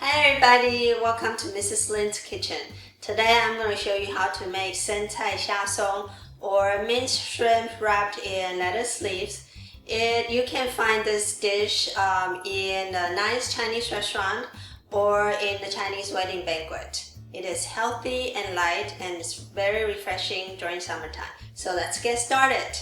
Hi everybody, welcome to Mrs. Lin's kitchen. Today I'm going to show you how to make 生菜虾松 or minced shrimp wrapped in lettuce leaves. You can find this dish in a nice Chinese restaurant or in the Chinese wedding banquet. It is healthy and light and it's very refreshing during summertime. So let's get started.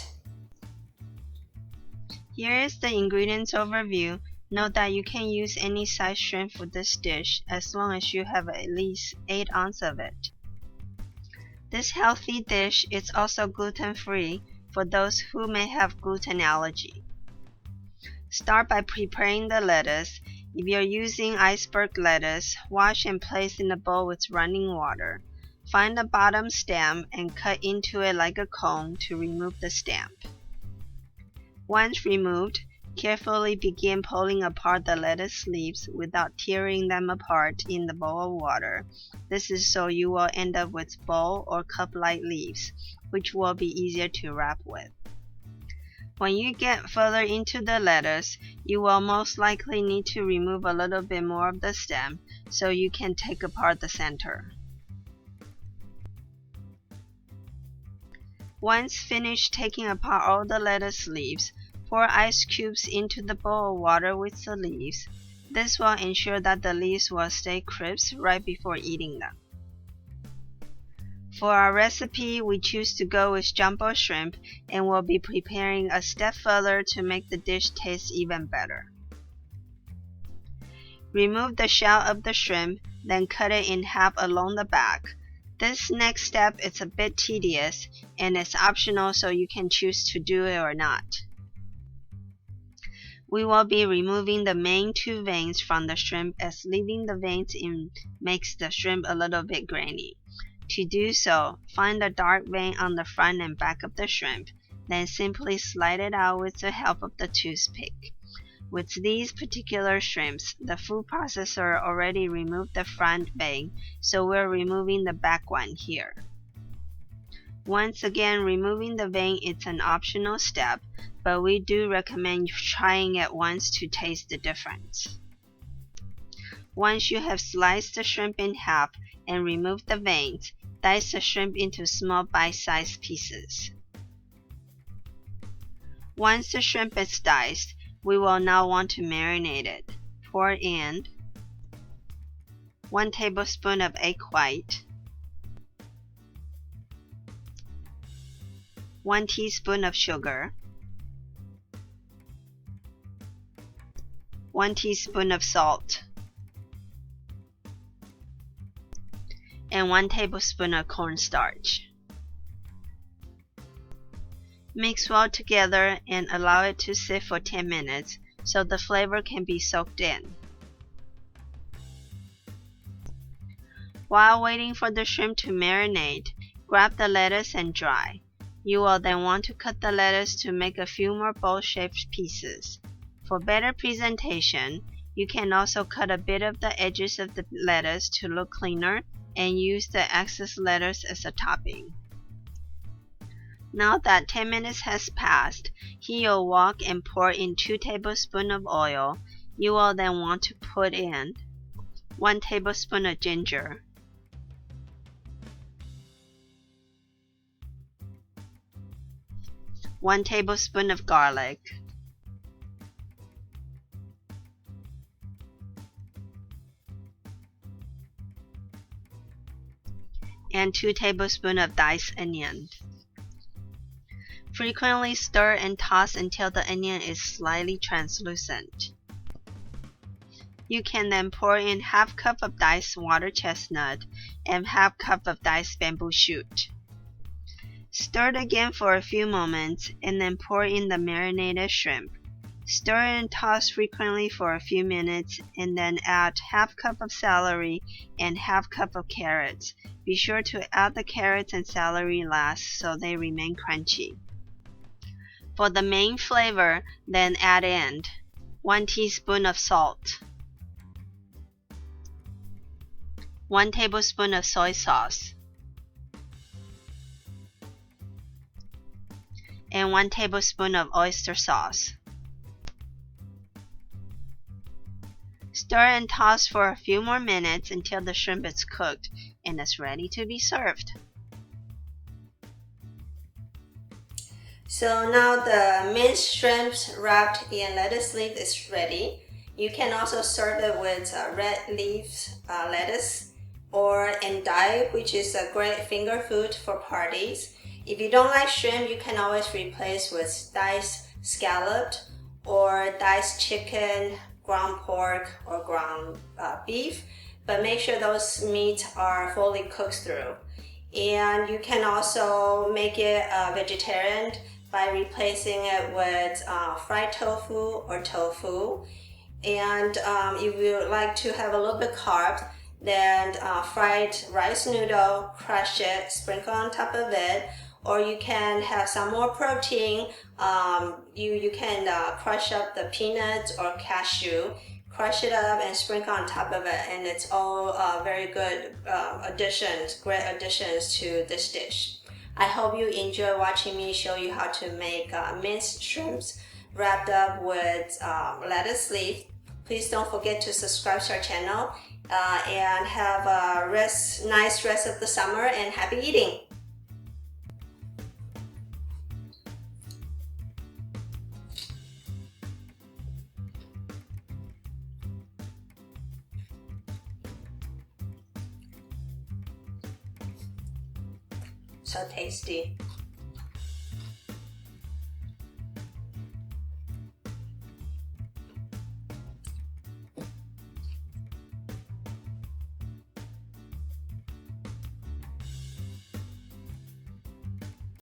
Here is the ingredients overview. Note that you can use any size shrimp for this dish as long as you have at least 8 ounces of it. This healthy dish is also gluten-free for those who may have gluten allergy. Start by preparing the lettuce. If you're using iceberg lettuce, wash and place in a bowl with running water. Find the bottom stem and cut into it like a cone to remove the stem. Once removed, carefully begin pulling apart the lettuce leaves without tearing them apart in the bowl of water. This is so you will end up with bowl or cup-like leaves, which will be easier to wrap with. When you get further into the lettuce, you will most likely need to remove a little bit more of the stem so you can take apart the center. Once finished taking apart all the lettuce leaves, pour ice cubes into the bowl of water with the leaves. This will ensure that the leaves will stay crisp right before eating them. For our recipe, we choose to go with jumbo shrimp and will be preparing a step further to make the dish taste even better. Remove the shell of the shrimp, then cut it in half along the back. This next step is a bit tedious and it's optional, so you can choose to do it or not. We will be removing the main 2 veins from the shrimp, as leaving the veins in makes the shrimp a little bit grainy. To do so, find the dark vein on the front and back of the shrimp, then simply slide it out with the help of the toothpick. With these particular shrimps, the food processor already removed the front vein, so we're removing the back one here. Once again, removing the vein is an optional step, but we do recommend trying it once to taste the difference. Once you have sliced the shrimp in half and removed the veins, dice the shrimp into small bite-sized pieces. Once the shrimp is diced, we will now want to marinate it. Pour in 1 tablespoon of egg white, 1 teaspoon of sugar, 1 teaspoon of salt, and 1 tablespoon of cornstarch. Mix well together and allow it to sit for 10 minutes so the flavor can be soaked in. While waiting for the shrimp to marinate, grab the lettuce and dry. You will then want to cut the lettuce to make a few more bowl-shaped pieces. For better presentation, you can also cut a bit of the edges of the lettuce to look cleaner and use the excess lettuce as a topping. Now that 10 minutes has passed, heat your wok and pour in 2 tablespoons of oil. You will then want to put in 1 tablespoon of ginger, 1 tablespoon of garlic, and 2 tablespoons of diced onion. Frequently stir and toss until the onion is slightly translucent. You can then pour in half cup of diced water chestnut and half cup of diced bamboo shoot. Stir it again for a few moments and then pour in the marinated shrimp. Stir and toss frequently for a few minutes and then add half cup of celery and half cup of carrots. Be sure to add the carrots and celery last so they remain crunchy. For the main flavor, then add in 1 teaspoon of salt, 1 tablespoon of soy sauce, and 1 tablespoon of oyster sauce. Stir and toss for a few more minutes until the shrimp is cooked and is ready to be served. So now the minced shrimps wrapped in lettuce leaf is ready. You can also serve it with red leaf lettuce or endive, which is a great finger food for parties. If you don't like shrimp, you can always replace with diced scallop or diced chicken, ground pork, or ground beef, but make sure those meats are fully cooked through. And you can also make it vegetarian by replacing it with fried tofu or tofu. And if you like to have a little bit carb, then fried rice noodle, crush it, sprinkle on top of it. Or you can have some more protein. You can crush up the peanuts or cashew, crush it up and sprinkle on top of it, and it's all very good great additions to this dish. I hope you enjoy watching me show you how to make minced shrimps wrapped up with lettuce leaf. Please don't forget to subscribe to our channel and have a nice rest of the summer and happy eating. So tasty.